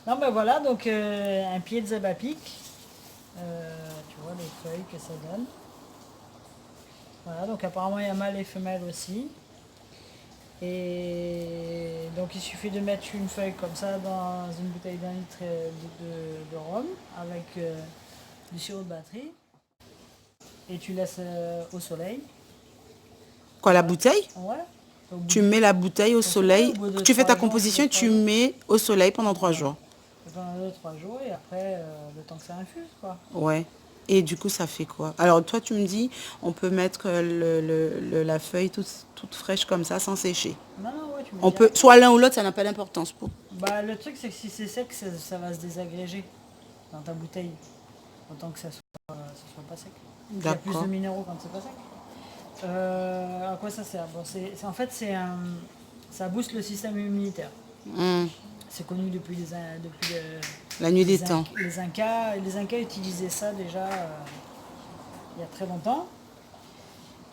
Non, ben voilà, donc un pied de zabapic. Tu vois les feuilles que ça donne. Voilà, donc apparemment il y a mâle et femelle aussi. Et donc il suffit de mettre une feuille comme ça dans une bouteille d'un litre de rhum avec du sirop de batterie. Et tu laisses au soleil. Quoi, la bouteille? Ouais. Tu mets la bouteille au soleil. Au bout de Tu fais ta 3 jours, au bout de composition et 3 tu jours. mets au soleil pendant 3 jours. Pendant 2-3 jours et après le temps que ça infuse quoi. Ouais. Et du coup, ça fait quoi? Alors, toi, tu me dis, on peut mettre la feuille toute fraîche comme ça, sans sécher. Non, non, ouais, tu mets On peut, direct. soit l'un ou l'autre, ça n'a pas d'importance. Bah, le truc, c'est que si c'est sec, ça va se désagréger dans ta bouteille. Autant que ça soit pas sec. Il y a plus de D'accord. minéraux quand c'est pas sec. À quoi ça sert? Bon, en fait, ça booste le système immunitaire. Hmm. C'est connu depuis La nuit des temps. les Incas. Les Incas utilisaient ça déjà il y a très longtemps.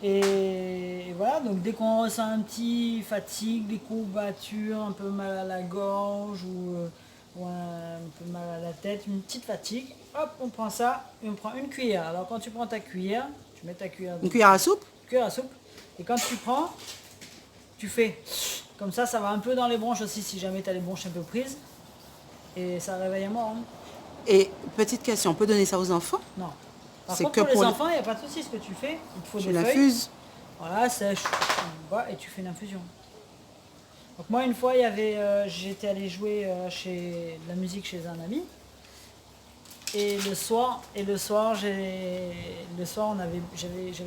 Et voilà, donc dès qu'on ressent un petit fatigue, des courbatures, un peu mal à la gorge ou un peu mal à la tête, une petite fatigue, hop, on prend ça et on prend une cuillère. Alors quand tu prends ta cuillère, tu mets ta cuillère, Une cuillère à soupe? cuillère à soupe, et quand tu prends, tu fais comme ça va un peu dans les bronches aussi si jamais tu as les bronches un peu prises, et ça réveille un mort. Hein. Et petite question, on peut donner ça aux enfants? Non. Par C'est contre, que pour les pour enfants, il n'y a pas de souci. Ce que tu fais, il te faut tu des feuilles. l'infuses? Voilà, sèche, et tu fais une infusion. Donc moi, une fois, j'étais allé jouer de la musique chez un ami. Et le soir, j'avais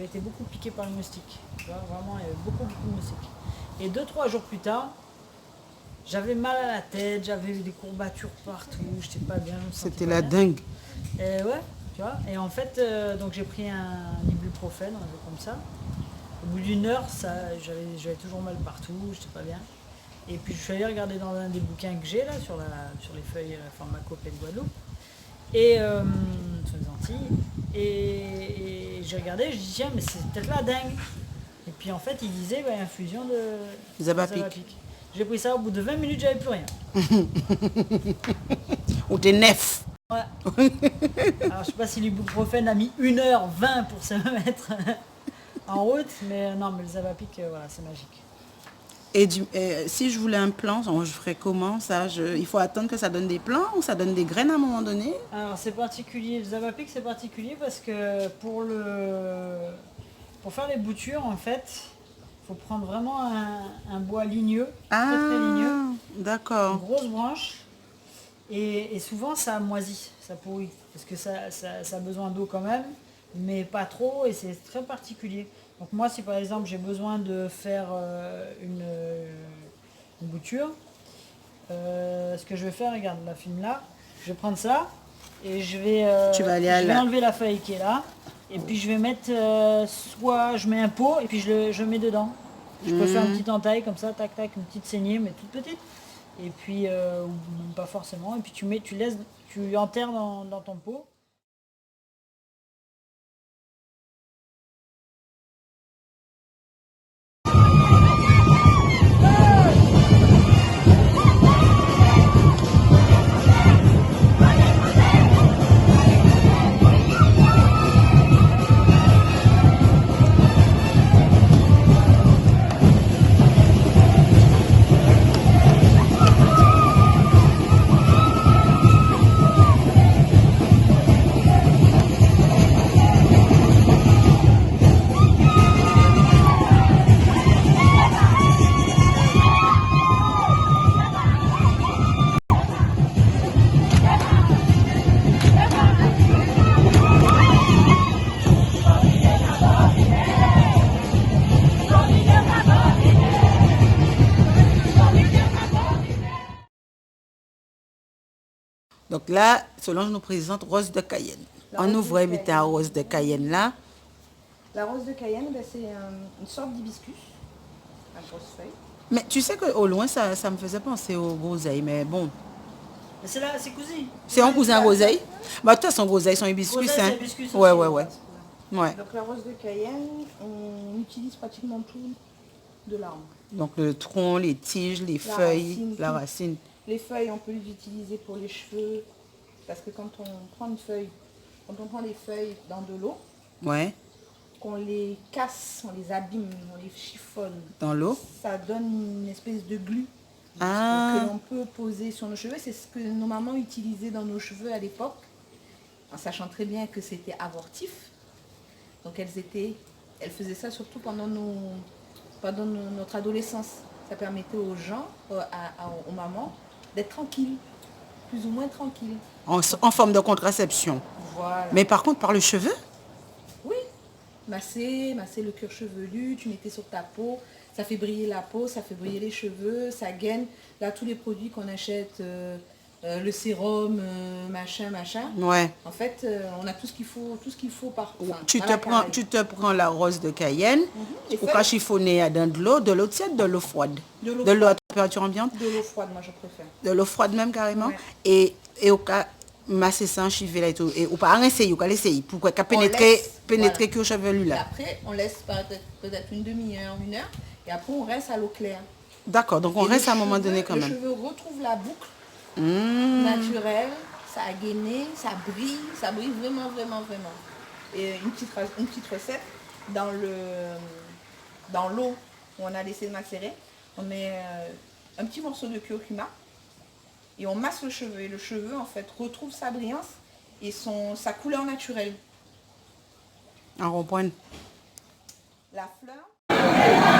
été beaucoup piqué par le moustique. Tu vois, vraiment, il y avait beaucoup de moustiques. Et 2-3 jours plus tard, j'avais mal à la tête, j'avais des courbatures partout, j'étais pas bien, je me sentais C'était pas la bien. dingue. Et ouais, tu vois. Et en fait, donc j'ai pris un ibuprofène, un peu comme ça. Au bout d'une heure, j'avais toujours mal partout, j'étais pas bien. Et puis je suis allé regarder dans un des bouquins que j'ai là, sur les feuilles pharmacopée de Guadeloupe, et sur les Antilles. Et j'ai regardé, je dis tiens, mais c'est peut-être la dingue. Et puis en fait, il disait infusion de Zabapic. Zabapic. J'ai pris ça, au bout de 20 minutes, j'avais plus rien. Ou t'es nef. Ouais. Alors je sais pas si l'ibuprofène a mis 1h20 pour se mettre en route, mais non, mais le Zabapic, voilà, c'est magique. Et si je voulais un plant, je ferais comment ça? Il faut attendre que ça donne des plants ou ça donne des graines à un moment donné? Alors c'est particulier, le Zabapic c'est particulier parce que pour faire les boutures en fait, il faut prendre vraiment un bois ligneux, très très ligneux, Ah, une d'accord. grosse branche, et souvent ça moisit, ça pourrit, parce que ça a besoin d'eau quand même, mais pas trop, et c'est très particulier. Donc moi si par exemple j'ai besoin de faire une bouture, ce que je vais faire, regarde la film là, je vais prendre ça et Tu vas aller je vais enlever la feuille qui est là et puis je vais mettre soit je mets un pot et puis je mets dedans. Je peux faire une petite entaille comme ça, tac tac, une petite saignée mais toute petite. Et puis ou même pas forcément. Et puis tu enterres dans ton pot. Donc là, Solange nous présente Rose de Cayenne. On ouvre éviter à Rose de Cayenne là. La rose de Cayenne, c'est une sorte d'hibiscus à grosse feuille. Mais tu sais qu'au loin, ça me faisait penser au groseille, mais bon. Mais c'est là, c'est cousu. C'est un cousin groseille? Bah, toi, son groseille, son hibiscus, Groseille, hein? c'est hibiscus Ouais, aussi, ouais, ouais. ouais. Ouais. Donc la rose de Cayenne, on utilise pratiquement tout de l'arbre. Donc le tronc, les tiges, les feuilles, racine, la tout. racine. Les feuilles, on peut les utiliser pour les cheveux. Parce que quand on prend une feuille, quand on prend des feuilles dans de l'eau, Ouais, qu'on les casse, on les abîme, on les chiffonne, dans l'eau. ça donne une espèce de glu que Ah, l'on peut poser sur nos cheveux. C'est ce que nos mamans utilisaient dans nos cheveux à l'époque, en sachant très bien que c'était abortif. Donc elles faisaient ça surtout pendant notre adolescence. Ça permettait aux gens, aux mamans, d'être tranquilles, plus ou moins tranquilles. en forme de contraception. Voilà. Mais par contre, par le cheveu? Oui, masser le cuir chevelu, tu mettais sur ta peau, ça fait briller la peau, ça fait briller les cheveux, ça gaine. Là, tous les produits qu'on achète, le sérum, machin. Ouais. En fait, on a tout ce qu'il faut par Tu dans te la prends, Caraïbe. tu te prends la rose de Cayenne, Les ou feuilles. qu'à chiffonner dans de l'eau tiède, de l'eau froide. De l'eau De l'eau à froide. température ambiante, De l'eau froide, moi je préfère. de l'eau froide même carrément. Ouais. Et au cas masser ça en chiffre là et tout. Et ou pas en essayer, ou qu'à l'essayer, pour qu'à laisse, pénétrer voilà. que au chevelu Et là. après, on laisse peut-être une demi-heure, 1 heure, et après on reste à l'eau claire. D'accord, donc on Et reste à un le moment cheveu- donné quand Le même. cheveu retrouve la boucle naturelle, ça a gainé, ça brille vraiment, vraiment, vraiment. Et une petite recette, dans l'eau où on a laissé macérer, on met un petit morceau de curcuma et on masse le cheveu. Et le cheveu, en fait, retrouve sa brillance et sa couleur naturelle. En reprendre. La fleur.